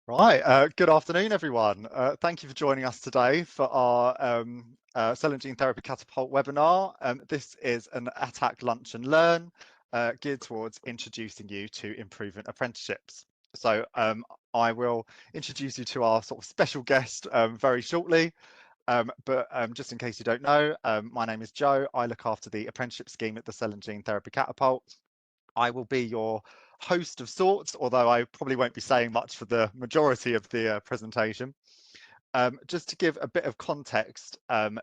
Right, good afternoon, everyone. Thank you for joining us today for our Cell and Gene Therapy Catapult webinar. This is an ATAC Lunch and Learn geared towards introducing you to improvement apprenticeships. So I will introduce you to our sort of special guest very shortly. But just in case you don't know, my name is Joe. I look after the apprenticeship scheme at the Cell and Gene Therapy Catapult. I will be your host of sorts, although I probably won't be saying much for the majority of the presentation. Just to give a bit of context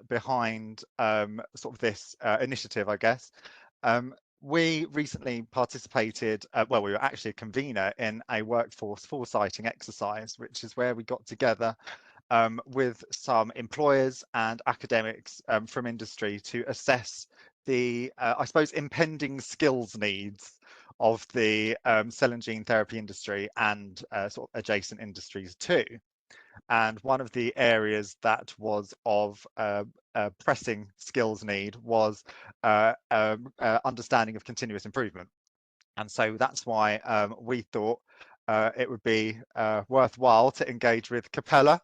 behind sort of this initiative, I guess. We recently participated, well, we were actually a convener in a workforce foresighting exercise, which is where we got together with some employers and academics from industry to assess the, I suppose, impending skills needs of the cell and gene therapy industry and sort of adjacent industries too. And one of the areas that was of pressing skills need was understanding of continuous improvement. And so that's why we thought it would be worthwhile to engage with Capella,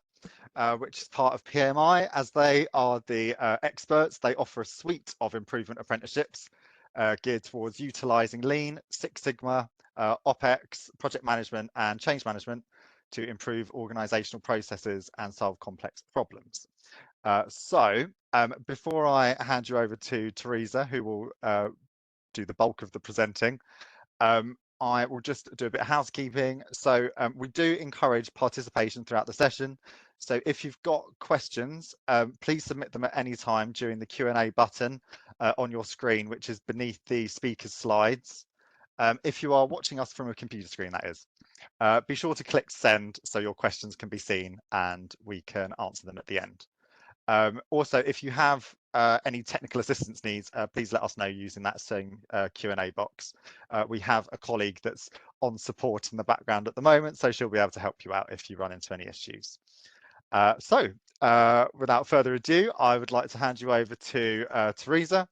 which is part of PMI, as they are the experts. They offer a suite of improvement apprenticeships geared towards utilising Lean, Six Sigma, OPEX, project management and change management to improve organisational processes and solve complex problems. So before I hand you over to Teresa, who will do the bulk of the presenting, I will just do a bit of housekeeping. So we do encourage participation throughout the session. So if you've got questions, please submit them at any time during the Q&A button on your screen, which is beneath the speaker's slides. If you are watching us from a computer screen, that is. Be sure to click send so your questions can be seen and we can answer them at the end. Also, if you have any technical assistance needs, please let us know using that same Q&A box. We have a colleague that's on support in the background at the moment, so she'll be able to help you out if you run into any issues. Without further ado, I would like to hand you over to Teresa,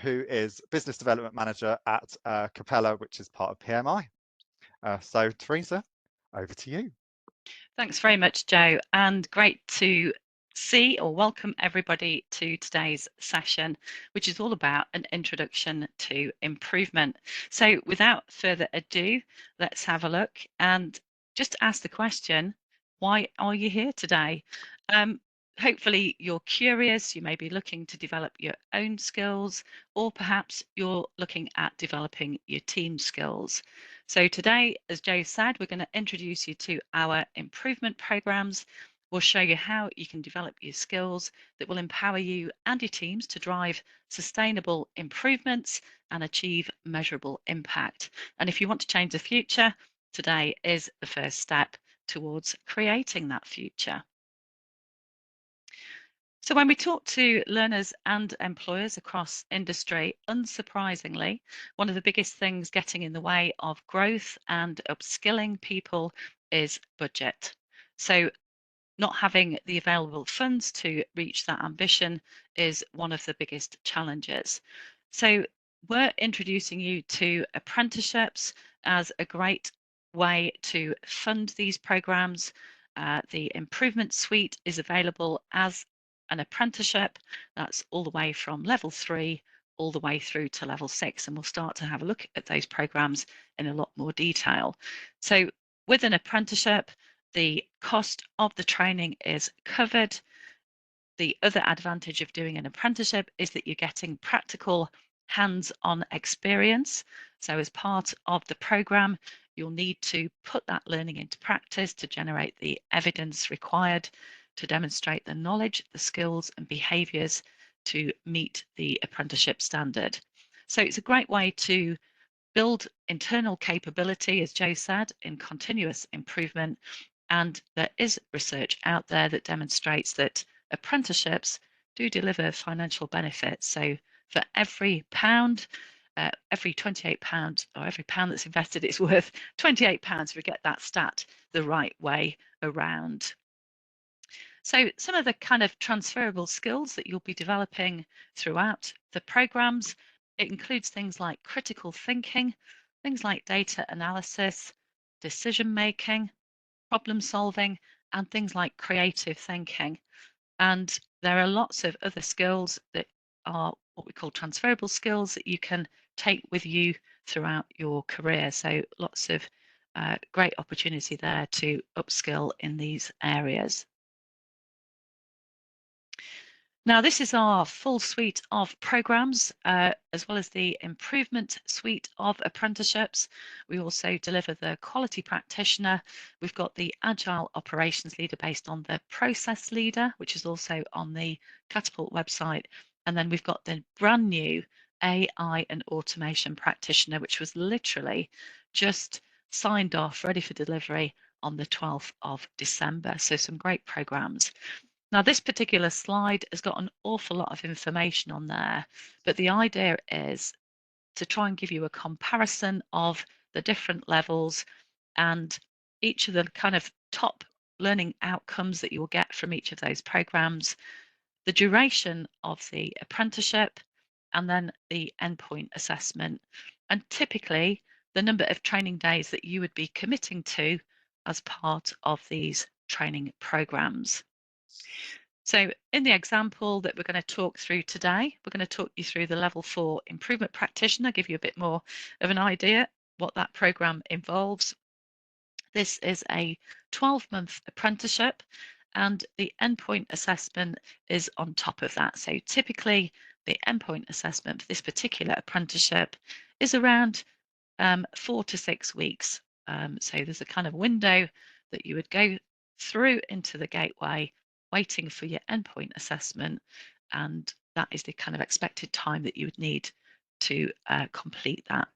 who is Business Development Manager at Capella, which is part of PMI. So Teresa, over to you. Thanks very much, Joe, and great to see or welcome everybody to today's session, which is all about an introduction to improvement. So without further ado, let's have a look and just ask the question, why are you here today? Hopefully you're curious, you may be looking to develop your own skills, or perhaps you're looking at developing your team skills. So today, as Joe said, we're going to introduce you to our improvement programs. We'll show you how you can develop your skills that will empower you and your teams to drive sustainable improvements and achieve measurable impact. And if you want to change the future, today is the first step towards creating that future. So when we talk to learners and employers across industry, unsurprisingly, one of the biggest things getting in the way of growth and upskilling people is budget. So not having the available funds to reach that ambition is one of the biggest challenges. So we're introducing you to apprenticeships as a great way to fund these programs. The improvement suite is available as an apprenticeship. That's all the way from level 3 all the way through to level 6, and we'll start to have a look at those programs in a lot more detail. So with an apprenticeship, the cost of the training is covered. The other advantage of doing an apprenticeship is that you're getting practical hands-on experience. So as part of the program, you'll need to put that learning into practice to generate the evidence required to demonstrate the knowledge, the skills and behaviours to meet the apprenticeship standard. So it's a great way to build internal capability, as Joe said, in continuous improvement. And there is research out there that demonstrates that apprenticeships do deliver financial benefits. So for every pound, every £28, or every pound that's invested, it's worth £28 if we get that stat the right way around. So some of the kind of transferable skills that you'll be developing throughout the programs, it includes things like critical thinking, things like data analysis, decision making, problem solving, and things like creative thinking. And there are lots of other skills that are what we call transferable skills that you can take with you throughout your career. So lots of great opportunity there to upskill in these areas. Now, this is our full suite of programs, as well as the improvement suite of apprenticeships. We also deliver the quality practitioner. We've got the agile operations leader based on the process leader, which is also on the Catapult website. And then we've got the brand new AI and automation practitioner, which was literally just signed off, ready for delivery on the 12th of December. So some great programs. Now, this particular slide has got an awful lot of information on there, but the idea is to try and give you a comparison of the different levels and each of the kind of top learning outcomes that you will get from each of those programs, the duration of the apprenticeship, and then the endpoint assessment. And typically, the number of training days that you would be committing to as part of these training programs. So in the example that we're going to talk through today, we're going to talk you through the level 4 improvement practitioner, give you a bit more of an idea what that program involves. This is a 12-month apprenticeship and the endpoint assessment is on top of that. So typically the endpoint assessment for this particular apprenticeship is around 4 to 6 weeks. So there's a kind of window that you would go through into the gateway, waiting for your endpoint assessment, and that is the kind of expected time that you would need to complete that.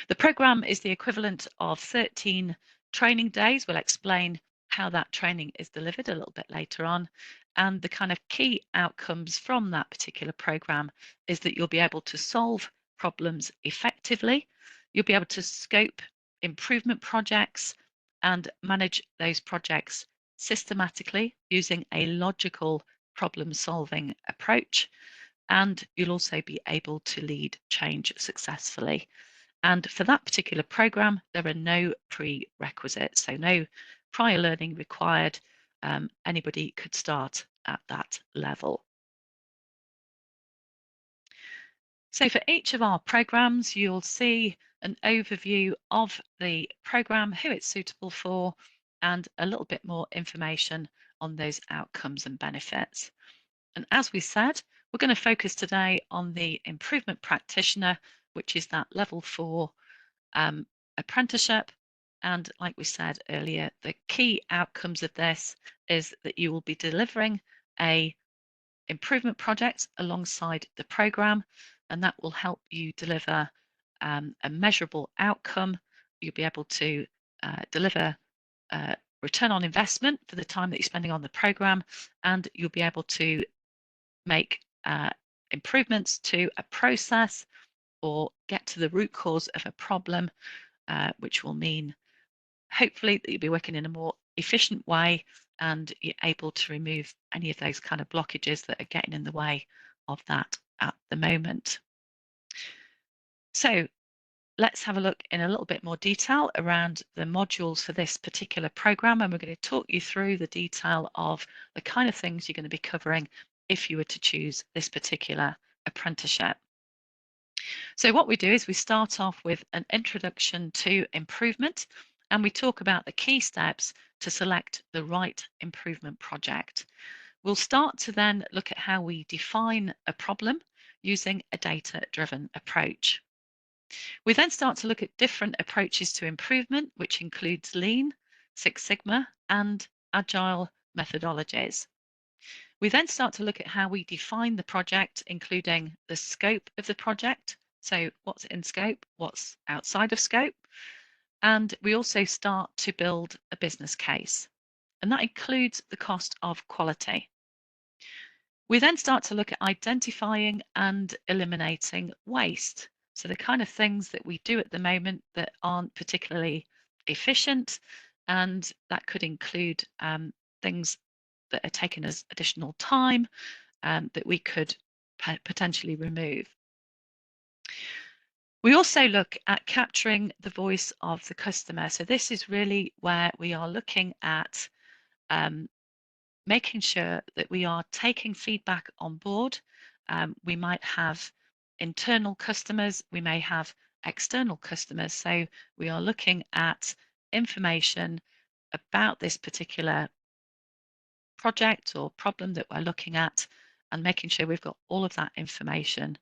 The program is the equivalent of 13 training days. We'll explain how that training is delivered a little bit later on. And the kind of key outcomes from that particular program is that you'll be able to solve problems effectively. You'll be able to scope improvement projects and manage those projects systematically using a logical problem solving approach. And you'll also be able to lead change successfully. And for that particular program, there are no prerequisites, so no prior learning required. Anybody could start at that level. So for each of our programs, you'll see an overview of the program, who it's suitable for, and a little bit more information on those outcomes and benefits. And as we said, we're going to focus today on the improvement practitioner, which is that level 4 apprenticeship. And like we said earlier, the key outcomes of this is that you will be delivering a improvement project alongside the program, and that will help you deliver a measurable outcome. You'll be able to deliver return on investment for the time that you're spending on the program, and you'll be able to make improvements to a process or get to the root cause of a problem, which will mean hopefully that you'll be working in a more efficient way and you're able to remove any of those kind of blockages that are getting in the way of that at the moment. So let's have a look in a little bit more detail around the modules for this particular program, and we're going to talk you through the detail of the kind of things you're going to be covering if you were to choose this particular apprenticeship. So what we do is we start off with an introduction to improvement, and we talk about the key steps to select the right improvement project. We'll start to then look at how we define a problem using a data-driven approach. We then start to look at different approaches to improvement, which includes Lean, Six Sigma, and Agile methodologies. We then start to look at how we define the project, including the scope of the project. So what's in scope, what's outside of scope. And we also start to build a business case. And that includes the cost of quality. We then start to look at identifying and eliminating waste. So the kind of things that we do at the moment that aren't particularly efficient, and that could include things that are taking us additional time that we could potentially remove. We also look at capturing the voice of the customer. So this is really where we are looking at making sure that we are taking feedback on board. We might have internal customers, we may have external customers. So we are looking at information about this particular project or problem that we're looking at and making sure we've got all of that information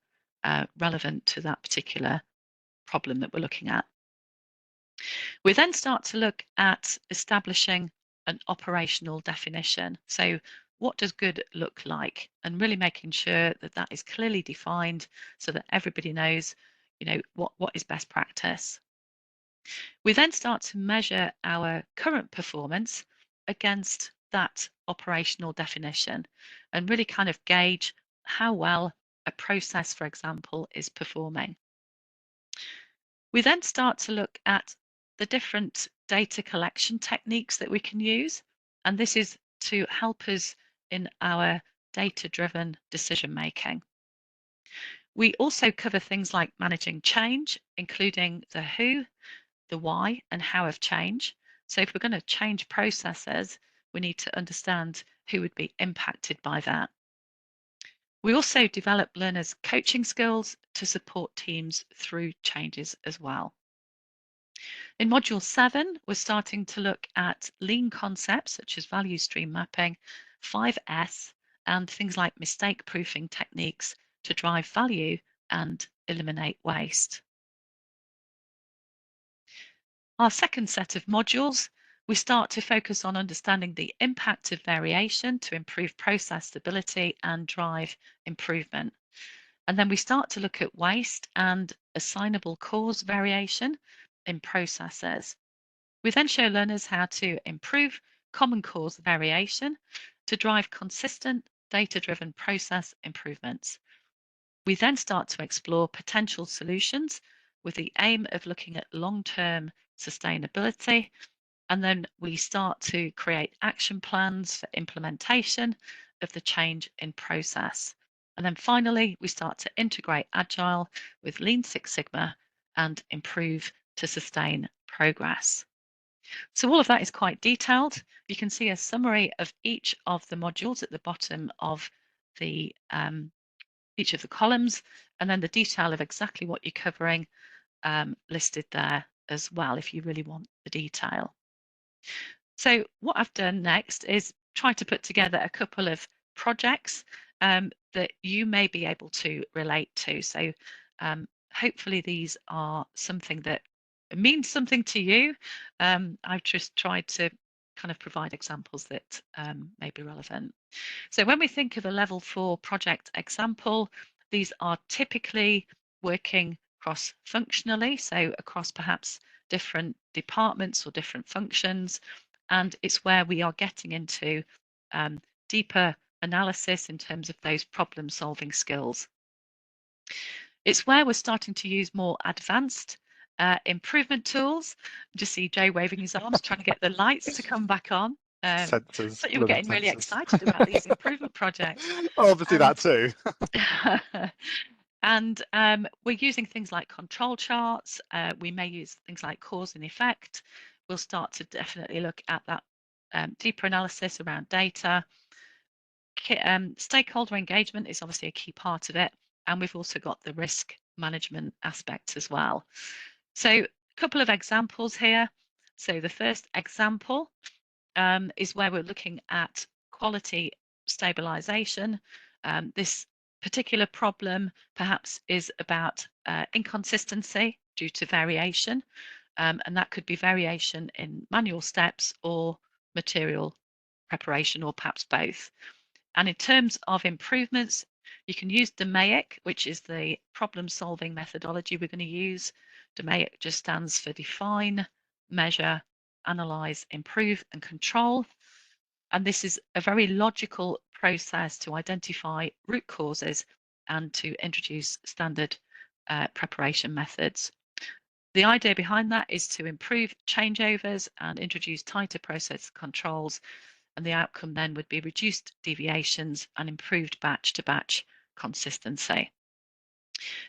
relevant to that particular problem that we're looking at. We then start to look at establishing an operational definition. So what does good look like? And really making sure that that is clearly defined so that everybody knows, what is best practice. We then start to measure our current performance against that operational definition and really kind of gauge how well a process, for example, is performing. We then start to look at the different data collection techniques that we can use, and this is to help us in our data-driven decision making. We also cover things like managing change, including the who, the why, and how of change. So if we're going to change processes, we need to understand who would be impacted by that. We also develop learners' coaching skills to support teams through changes as well. In Module 7, we're starting to look at lean concepts such as value stream mapping, 5S, and things like mistake proofing techniques to drive value and eliminate waste. Our second set of modules, we start to focus on understanding the impact of variation to improve process stability and drive improvement. And then we start to look at waste and assignable cause variation in processes. We then show learners how to improve common cause variation to drive consistent data-driven process improvements. We then start to explore potential solutions with the aim of looking at long-term sustainability, and then we start to create action plans for implementation of the change in process. And then finally, we start to integrate Agile with Lean Six Sigma and improve to sustain progress. So all of that is quite detailed. You can see a summary of each of the modules at the bottom of the each of the columns, and then the detail of exactly what you're covering listed there as well, if you really want the detail. So what I've done next is try to put together a couple of projects that you may be able to relate to. So hopefully these are something that means something to you. I've just tried to kind of provide examples that may be relevant. So when we think of a level 4 project example, these are typically working cross-functionally, so across perhaps different departments or different functions, and it's where we are getting into deeper analysis in terms of those problem-solving skills. It's where we're starting to use more advanced improvement tools. Just see Joe waving his arms, trying to get the lights to come back on. Sensors, So you were getting really excited about these improvement projects. Obviously, that too. And we're using things like control charts. We may use things like cause and effect. We'll start to definitely look at that deeper analysis around data. Stakeholder engagement is obviously a key part of it. And we've also got the risk management aspects as well. So a couple of examples here. So the first example is where we're looking at quality stabilization. This particular problem perhaps is about inconsistency due to variation, and that could be variation in manual steps or material preparation, or perhaps both. And in terms of improvements, you can use DMAIC, which is the problem-solving methodology we're going to use. DMAIC just stands for define, measure, analyze, improve, and control. And this is a very logical process to identify root causes and to introduce standard preparation methods. The idea behind that is to improve changeovers and introduce tighter process controls, and the outcome then would be reduced deviations and improved batch-to-batch consistency.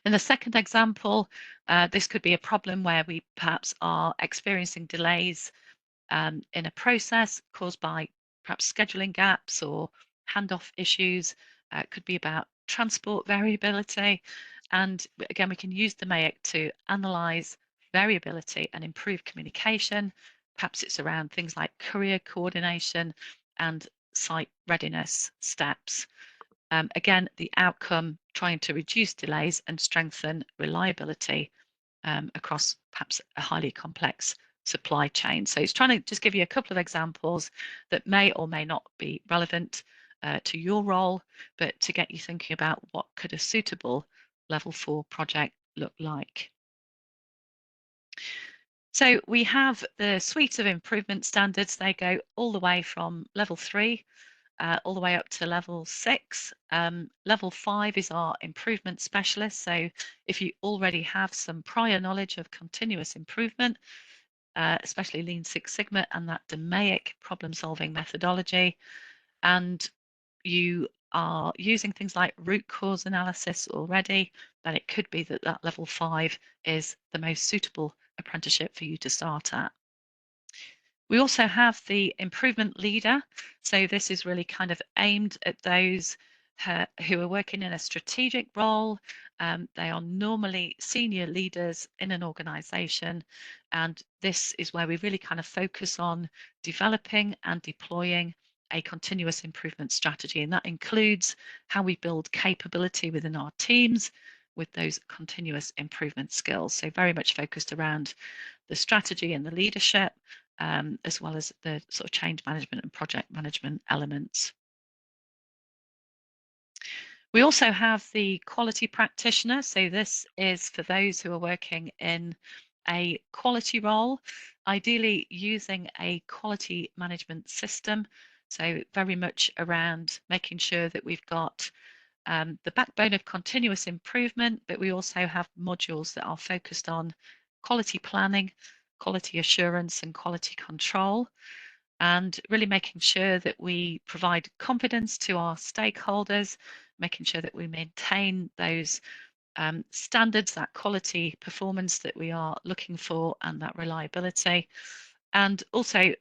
In the second example, this could be a problem where we perhaps are experiencing delays in a process caused by perhaps scheduling gaps or handoff issues. It could be about transport variability. And again, we can use the MAIC to analyze variability and improve communication. Perhaps it's around things like courier coordination and site readiness steps. Again, the outcome trying to reduce delays and strengthen reliability across perhaps a highly complex supply chain. So it's trying to just give you a couple of examples that may or may not be relevant to your role, but to get you thinking about what could a suitable level 4 project look like. So we have the suite of improvement standards. They go all the way from level 3 all the way up to level 6. Level 5 is our improvement specialist. So if you already have some prior knowledge of continuous improvement, especially Lean Six Sigma and that DMAIC problem-solving methodology, and you are using things like root cause analysis already, then it could be that that level 5 is the most suitable apprenticeship for you to start at. We also have the improvement leader. So this is really kind of aimed at those who are working in a strategic role. They are normally senior leaders in an organization. And this is where we really kind of focus on developing and deploying a continuous improvement strategy. And that includes how we build capability within our teams with those continuous improvement skills. So very much focused around the strategy and the leadership, as well as the sort of change management and project management elements. We also have the quality practitioner. So this is for those who are working in a quality role, ideally using a quality management system. So very much around making sure that we've got the backbone of continuous improvement, but we also have modules that are focused on quality planning, quality assurance, and quality control, and really making sure that we provide confidence to our stakeholders, making sure that we maintain those standards, that quality performance that we are looking for, and that reliability, and also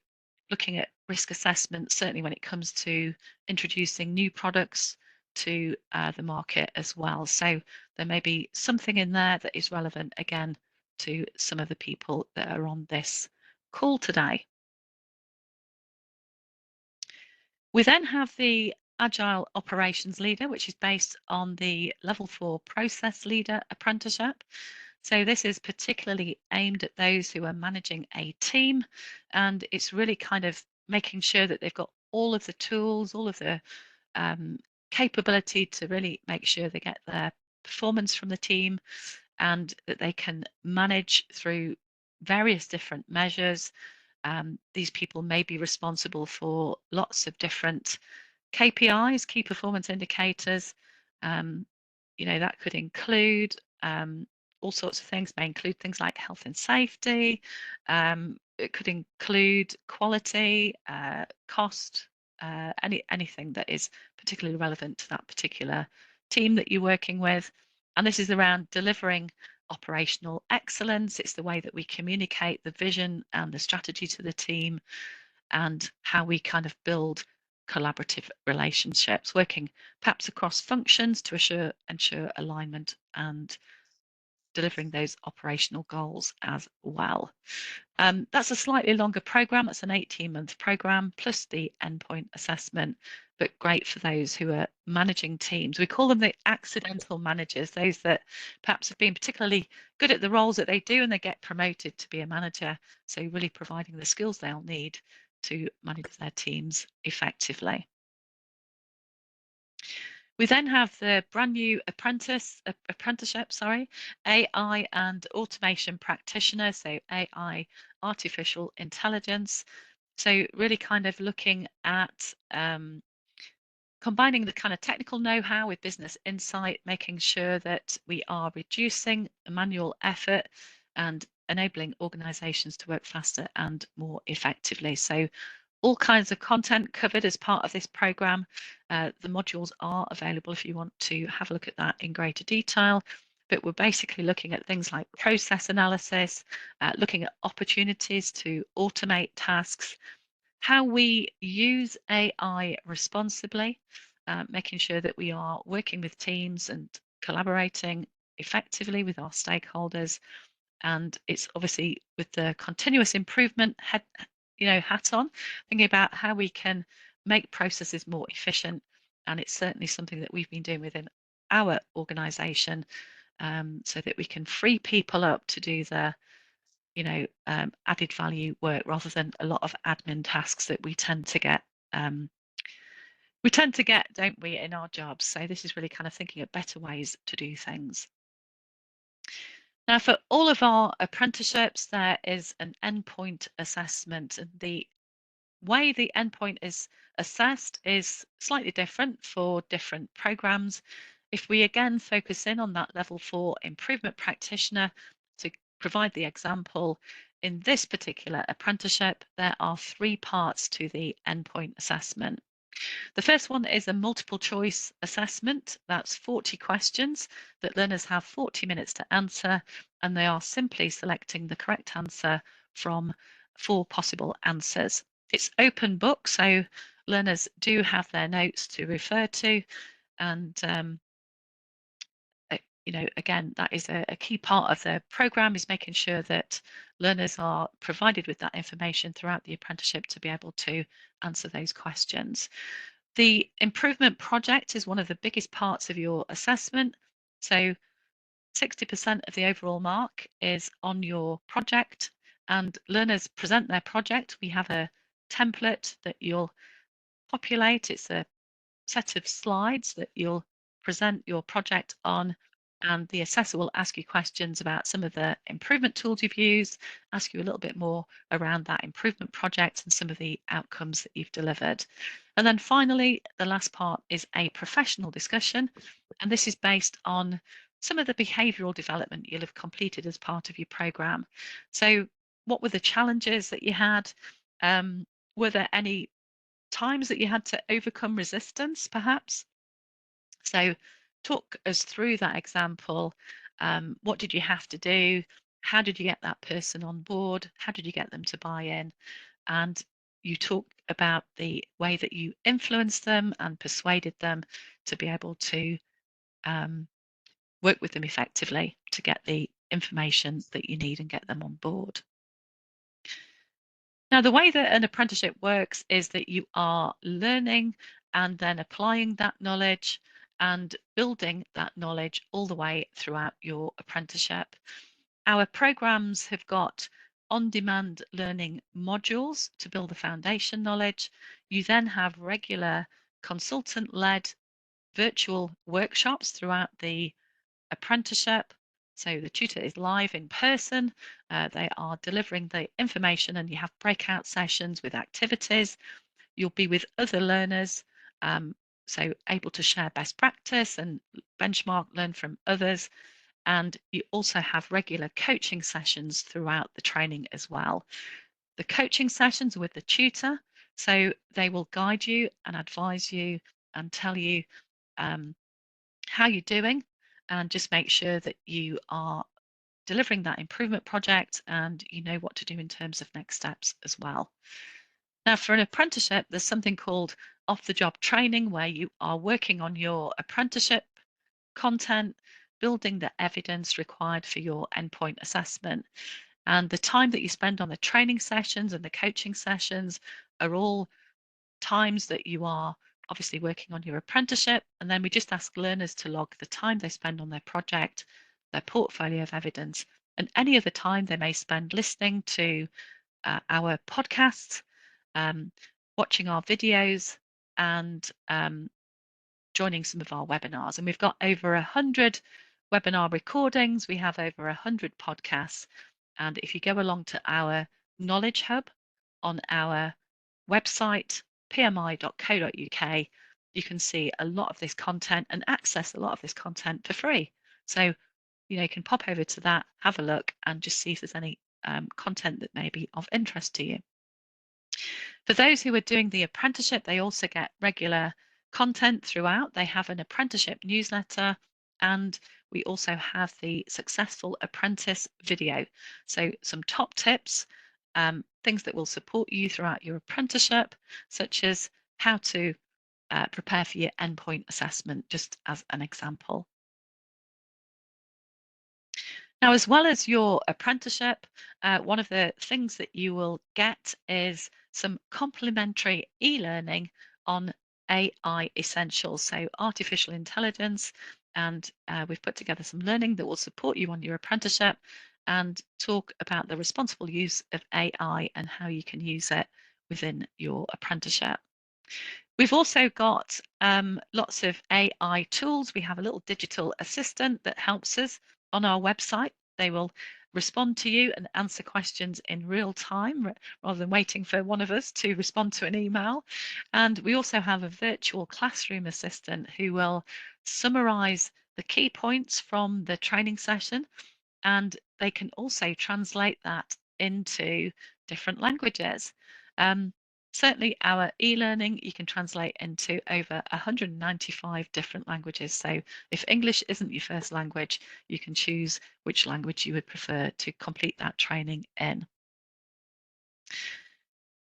looking at risk assessment, certainly when it comes to introducing new products to the market as well. So there may be something in there that is relevant again to some of the people that are on this call today. We then have the Agile Operations Leader, which is based on the Level 4 Process Leader Apprenticeship. So this is particularly aimed at those who are managing a team, and it's really kind of making sure that they've got all of the tools, all of the capability to really make sure they get their performance from the team, and that they can manage through various different measures. These people may be responsible for lots of different KPIs, key performance indicators. That could include all sorts of things, may include things like health and safety. It could include quality, cost, anything that is particularly relevant to that particular team that you're working with. And this is around delivering operational excellence. It's the way that we communicate the vision and the strategy to the team, and how we kind of build collaborative relationships, working perhaps across functions to ensure alignment and delivering those operational goals as well. That's a slightly longer program. That's an 18-month program plus the endpoint assessment, but great for those who are managing teams. We call them the accidental managers, those that perhaps have been particularly good at the roles that they do and they get promoted to be a manager. So really providing the skills they'll need to manage their teams effectively. We then have the brand new apprenticeship, AI and automation practitioner, so AI, artificial intelligence. So really kind of looking at combining the kind of technical know-how with business insight, making sure that we are reducing manual effort and enabling organizations to work faster and more effectively. So all kinds of content covered as part of this program. The modules are available if you want to have a look at that in greater detail. but we're basically looking at things like process analysis, looking at opportunities to automate tasks, how we use AI responsibly, making sure that we are working with teams and collaborating effectively with our stakeholders. And it's obviously with the continuous improvement hat on, thinking about how we can make processes more efficient. And it's certainly something that we've been doing within our organisation, so that we can free people up to do the added value work rather than a lot of admin tasks that we tend to get, don't we, in our jobs. So this is really kind of thinking of better ways to do things. Now, for all of our apprenticeships, there is an endpoint assessment, and the way the endpoint is assessed is slightly different for different programs. If we again focus in on that level 4 improvement practitioner, to provide the example, in this particular apprenticeship, there are 3 parts to the endpoint assessment. The first one is a multiple choice assessment. That's 40 questions that learners have 40 minutes to answer, and they are simply selecting the correct answer from 4 possible answers. It's open book, so learners do have their notes to refer to, and again, that is a key part of the program, is making sure that learners are provided with that information throughout the apprenticeship to be able to answer those questions. The improvement project is one of the biggest parts of your assessment. So 60% of the overall mark is on your project, and learners present their project. We have a template that you'll populate. It's a set of slides that you'll present your project on, and the assessor will ask you questions about some of the improvement tools you've used, ask you a little bit more around that improvement project and some of the outcomes that you've delivered. And then finally, the last part is a professional discussion, and this is based on some of the behavioural development you'll have completed as part of your programme. So what were the challenges that you had? Were there any times that you had to overcome resistance, perhaps? So talk us through that example. What did you have to do? How did you get that person on board? How did you get them to buy in? And you talk about the way that you influenced them and persuaded them to be able to work with them effectively to get the information that you need and get them on board. Now, the way that an apprenticeship works is that you are learning and then applying that knowledge and building that knowledge all the way throughout your apprenticeship. Our programs have got on-demand learning modules to build the foundation knowledge. You then have regular consultant-led virtual workshops throughout the apprenticeship. So the tutor is live in person, they are delivering the information, and you have breakout sessions with activities. You'll be with other learners, so able to share best practice and benchmark, learn from others. And you also have regular coaching sessions throughout the training as well. The coaching sessions are with the tutor, so they will guide you and advise you and tell you how you're doing, and just make sure that you are delivering that improvement project and you know what to do in terms of next steps as well. Now, for an apprenticeship, there's something called off-the-job training, where you are working on your apprenticeship content, building the evidence required for your endpoint assessment. And the time that you spend on the training sessions and the coaching sessions are all times that you are obviously working on your apprenticeship. And then we just ask learners to log the time they spend on their project, their portfolio of evidence, and any other time they may spend listening to our podcasts, watching our videos, and joining some of our webinars. And we've got over 100 webinar recordings. We have over 100 podcasts. And if you go along to our Knowledge Hub on our website, pmi.co.uk, you can see a lot of this content and access a lot of this content for free. So, you can pop over to that, have a look, and just see if there's any content that may be of interest to you. For those who are doing the apprenticeship, they also get regular content throughout. They have an apprenticeship newsletter, and we also have the Successful Apprentice video. So some top tips, things that will support you throughout your apprenticeship, such as how to prepare for your endpoint assessment, just as an example. Now, as well as your apprenticeship, one of the things that you will get is some complimentary e-learning on AI essentials, so artificial intelligence, and we've put together some learning that will support you on your apprenticeship and talk about the responsible use of AI and how you can use it within your apprenticeship. We've also got lots of AI tools. We have a little digital assistant that helps us on our website. They will respond to you and answer questions in real time rather than waiting for one of us to respond to an email. And we also have a virtual classroom assistant who will summarize the key points from the training session, and they can also translate that into different languages. Um, Certainly our e-learning you can translate into over 195 different languages. So if English isn't your first language, you can choose which language you would prefer to complete that training in.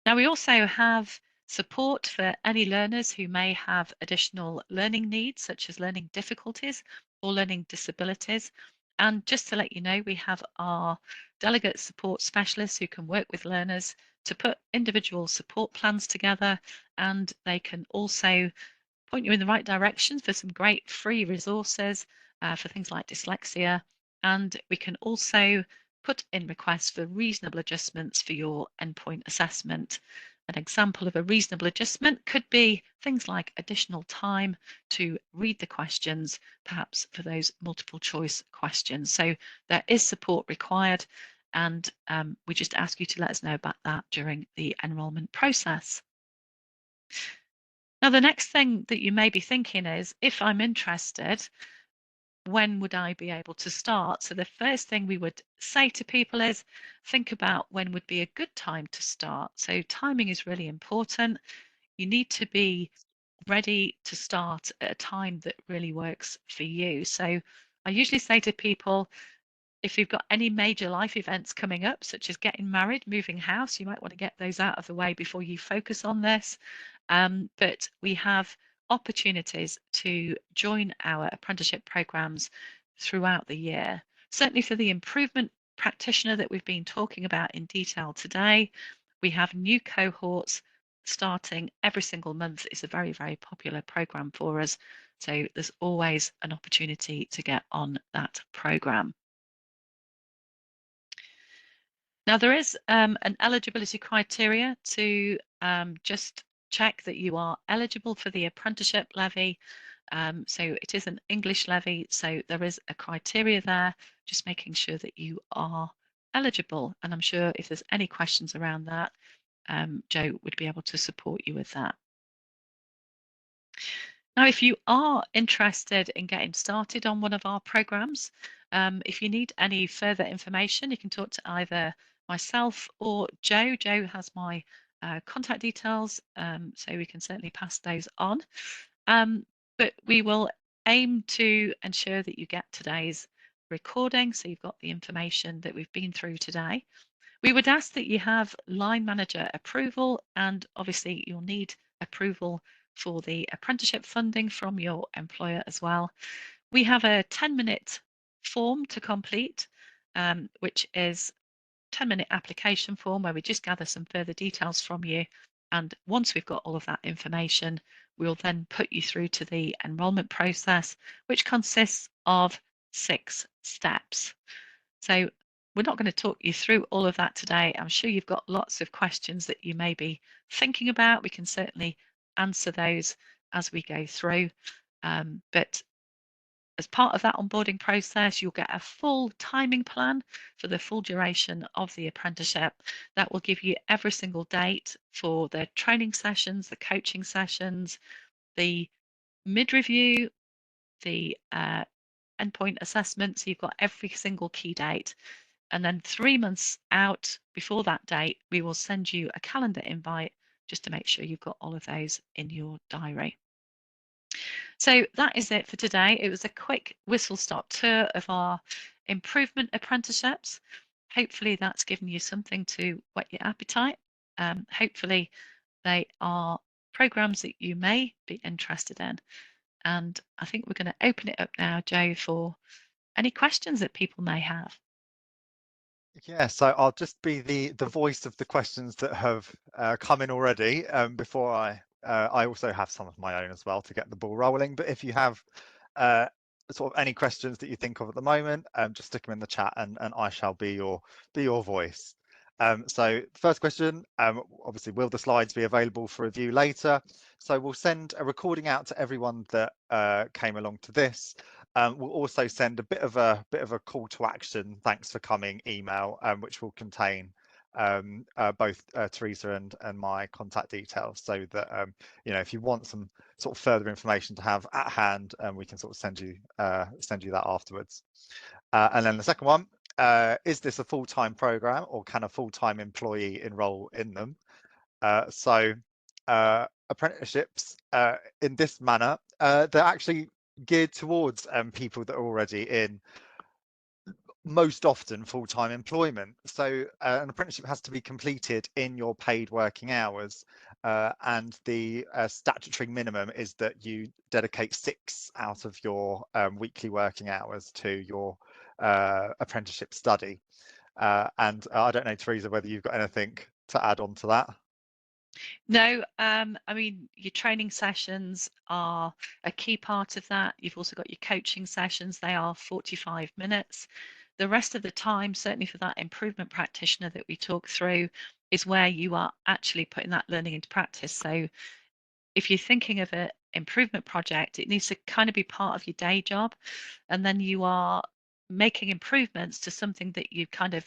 Now we also have support for any learners who may have additional learning needs, such as learning difficulties or learning disabilities. And just to let you know, we have our delegate support specialists who can work with learners to put individual support plans together, and they can also point you in the right direction for some great free resources for things like dyslexia. And we can also put in requests for reasonable adjustments for your endpoint assessment. An example of a reasonable adjustment could be things like additional time to read the questions, perhaps for those multiple choice questions. So there is support required, and we just ask you to let us know about that during the enrolment process. Now, the next thing that you may be thinking is, if I'm interested, when would I be able to start? So the first thing we would say to people is think about when would be a good time to start. So timing is really important. You need to be ready to start at a time that really works for you. So I usually say to people, if you've got any major life events coming up, such as getting married, moving house, you might want to get those out of the way before you focus on this. But we have opportunities to join our apprenticeship programs throughout the year. Certainly for the improvement practitioner that we've been talking about in detail today, we have new cohorts starting every single month. It's a very, very popular program for us. So there's always an opportunity to get on that program. Now, there is an eligibility criteria to just check that you are eligible for the apprenticeship levy. So it is an English levy, so there is a criteria there, just making sure that you are eligible. And I'm sure if there's any questions around that, Joe would be able to support you with that. Now, if you are interested in getting started on one of our programs, if you need any further information, you can talk to either myself or Joe. Joe has my contact details, so we can certainly pass those on. But we will aim to ensure that you get today's recording, so you've got the information that we've been through today. We would ask that you have line manager approval, and obviously you'll need approval for the apprenticeship funding from your employer as well. We have a 10-minute form to complete, which is 10-minute application form where we just gather some further details from you. And once we've got all of that information, we'll then put you through to the enrolment process, which consists of 6 steps. So we're not going to talk you through all of that today. I'm sure you've got lots of questions that you may be thinking about. We can certainly answer those as we go through. But as part of that onboarding process, you'll get a full timing plan for the full duration of the apprenticeship. That will give you every single date for the training sessions, the coaching sessions, the mid-review, the endpoint assessment. So you've got every single key date. And then 3 months out before that date, we will send you a calendar invite just to make sure you've got all of those in your diary. So that is it for today. It was a quick whistle-stop tour of our improvement apprenticeships. Hopefully that's given you something to whet your appetite. Hopefully they are programs that you may be interested in. And I think we're going to open it up now, Joe, for any questions that people may have. Yeah, so I'll just be the voice of the questions that have come in already before I also have some of my own as well to get the ball rolling. But if you have uh, sort of any questions that you think of at the moment, just stick them in the chat and I shall be your voice. So first question, obviously, will the slides be available for review later? So we'll send a recording out to everyone that came along to this. We'll also send a bit of a call to action, thanks for coming email, which will contain both Teresa and my contact details, so that if you want some sort of further information to have at hand, we can sort of send you that afterwards. And then the second one, is this a full-time program, or can a full-time employee enroll in them? So apprenticeships in this manner, they're actually geared towards people that are already in most often full-time employment. So an apprenticeship has to be completed in your paid working hours, and the statutory minimum is that you dedicate 6 out of your weekly working hours to your apprenticeship study. And I don't know, Teresa, whether you've got anything to add on to that. No, I mean, your training sessions are a key part of that. You've also got your coaching sessions. They are 45 minutes. The rest of the time, certainly for that improvement practitioner that we talked through, is where you are actually putting that learning into practice. So if you're thinking of an improvement project, it needs to kind of be part of your day job. And then you are making improvements to something that you kind of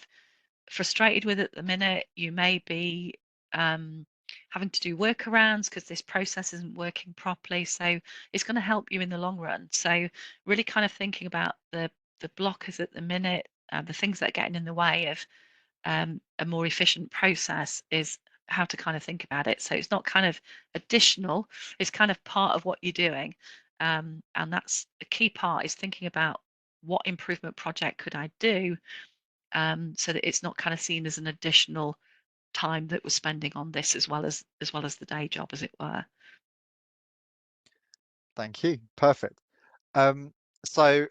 frustrated with at the minute. You may be having to do workarounds because this process isn't working properly. So it's going to help you in the long run. So really kind of thinking about the blockers at the minute, the things that are getting in the way of a more efficient process is how to kind of think about it. So it's not kind of additional, it's kind of part of what you're doing. And that's the key part, is thinking about what improvement project could I do, so that it's not kind of seen as an additional time that we're spending on this, as well as the day job, as it were. Thank you. Perfect. So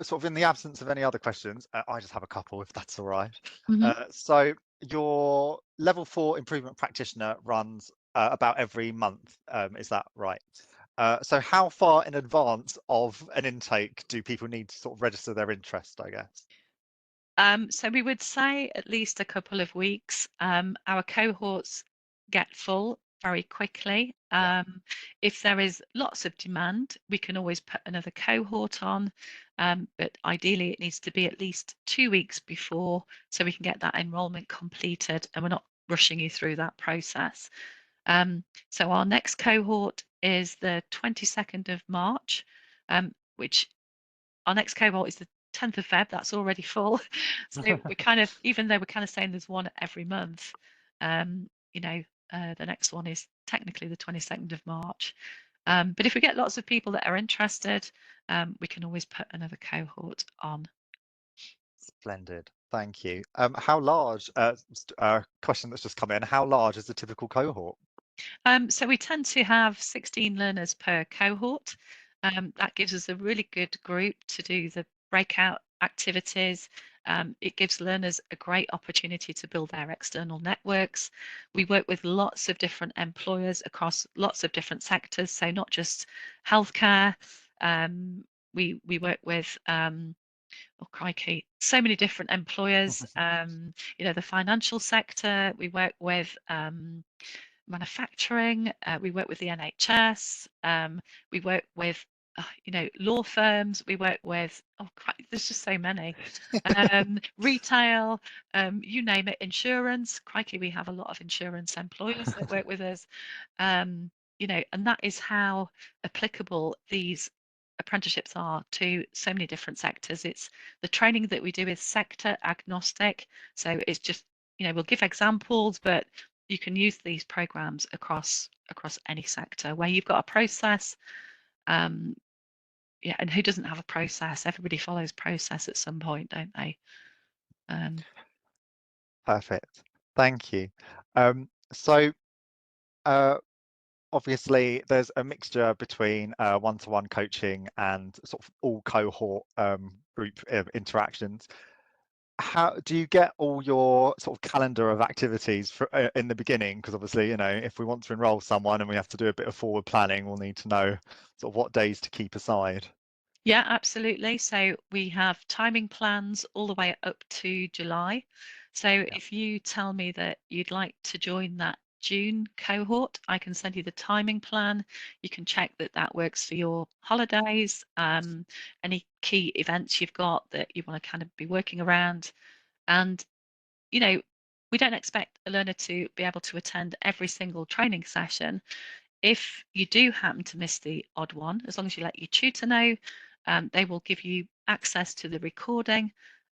sort of in the absence of any other questions, I just have a couple, if that's all right. Mhm. So your level 4 improvement practitioner runs about every month, is that right? So how far in advance of an intake do people need to sort of register their interest, I guess? So we would say at least a couple of weeks. Our cohorts get full very quickly. Yeah. If there is lots of demand, we can always put another cohort on, but ideally it needs to be at least 2 weeks before, so we can get that enrolment completed and we're not rushing you through that process. So our next cohort is the 22nd of March, which our next cohort is the 10th of Feb. That's already full. So we're kind of, even though we're kind of saying there's one every month, um, the next one is technically the 22nd of March. But if we get lots of people that are interested, we can always put another cohort on. Splendid. Thank you. How large, question that's just come in, how large is the typical cohort? So we tend to have 16 learners per cohort. That gives us a really good group to do the breakout activities. It gives learners a great opportunity to build their external networks. We work with lots of different employers across lots of different sectors, so not just healthcare. We work with oh crikey, so many different employers. The financial sector. We work with manufacturing, we work with the NHS, we work with law firms, we work with, oh there's just so many, retail, you name it, insurance. Crikey, we have a lot of insurance employers that work with us. um, and that is how applicable these apprenticeships are to so many different sectors. It's the training that we do is sector agnostic, so it's just, we'll give examples, but you can use these programs across any sector where you've got a process Yeah, and who doesn't have a process? Everybody follows process at some point, don't they? Perfect. Thank you. So obviously there's a mixture between one-to-one coaching and sort of all cohort group interactions. How do you get all your sort of calendar of activities for, in the beginning? Because obviously, you know, if we want to enroll someone and we have to do a bit of forward planning, we'll need to know sort of what days to keep aside. Yeah, absolutely. So we have timing plans all the way up to July. So Yeah. if you tell me that you'd like to join that June cohort, I can send you the timing plan. You can check that that works for your holidays, any key events you've got that you want to kind of be working around. And, you know, we don't expect a learner to be able to attend every single training session. If you do happen to miss the odd one, as long as you let your tutor know, they will give you access to the recording.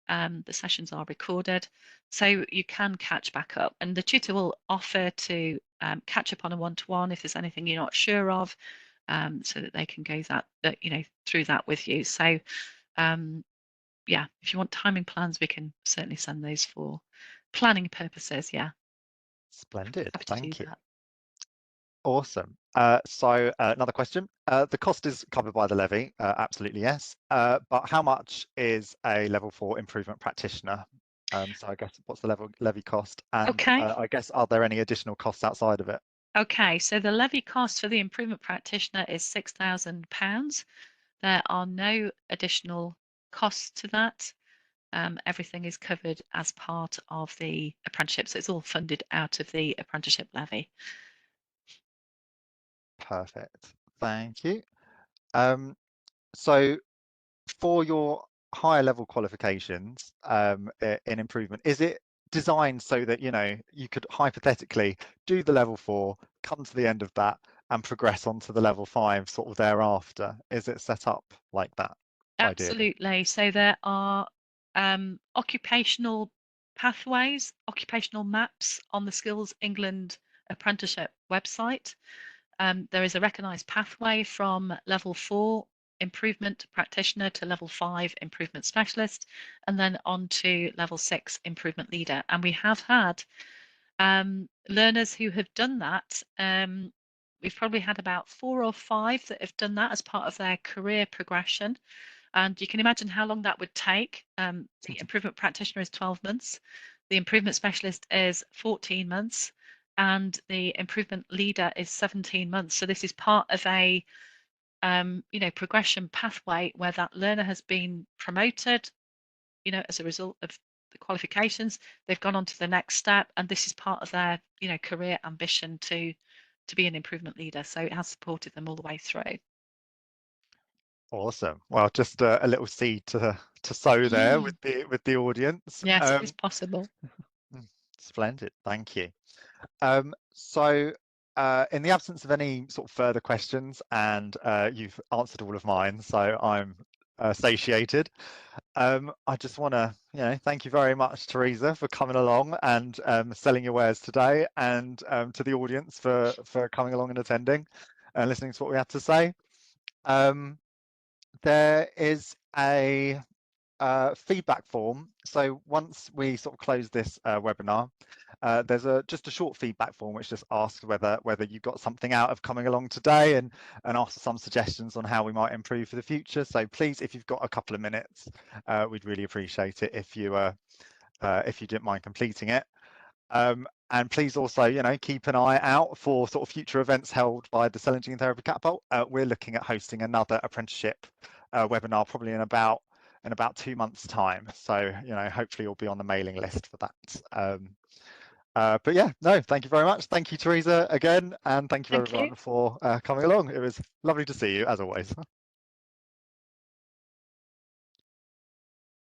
The sessions are recorded, so you can catch back up. And the tutor will offer to catch up on a one-to-one if there's anything you're not sure of, so that they can go through that with you. So yeah, if you want timing plans, we can certainly send those for planning purposes. Yeah, Splendid. happy to do Thank you. that. Awesome. So another question. The cost is covered by the levy, absolutely yes. But how much is a level 4 improvement practitioner? So I guess what's the levy cost? And Okay. I guess are there any additional costs outside of it? Okay, so the levy cost for the improvement practitioner is £6,000. There are no additional costs to that. Everything is covered as part of the apprenticeship, so it's all funded out of the apprenticeship levy. Perfect. Thank you. Um, so for your higher level qualifications in improvement, is it designed so that, you know, you could hypothetically do the level 4, come to the end of that and progress on to the level 5 sort of thereafter? Is it set up like that, ideally? Absolutely. So there are occupational pathways, occupational maps on the Skills England apprenticeship website. There is a recognised pathway from level 4 improvement practitioner to level 5 improvement specialist, and then on to level 6 improvement leader. And we have had learners who have done that. We've probably had about 4 or 5 that have done that as part of their career progression. And you can imagine how long that would take. The improvement practitioner is 12 months, the improvement specialist is 14 months, and the improvement leader is 17 months. So this is part of a progression pathway where that learner has been promoted, as a result of the qualifications. They've gone on to the next step, and this is part of their, career ambition to be an improvement leader. So it has supported them all the way through. Awesome. Well, just a little seed to sow there with the audience. Yes, it is possible. Splendid. Thank you. So in the absence of any sort of further questions, and you've answered all of mine, so I'm satiated. I just want to, thank you very much, Teresa, for coming along and selling your wares today, and to the audience for coming along and attending and listening to what we had to say. There is a feedback form. So once we sort of close this webinar, there's just a short feedback form which just asks whether you got something out of coming along today, and asks some suggestions on how we might improve for the future. So please, if you've got a couple of minutes, we'd really appreciate it if you didn't mind completing it. And please also, keep an eye out for sort of future events held by the Cell and Gene Therapy Catapult. We're looking at hosting another apprenticeship webinar probably in about 2 months' time. So, hopefully you'll be on the mailing list for that. But yeah, no, thank you very much. Thank you, Teresa, again, and thank you Thank you. everyone for coming along. It was lovely to see you, as always.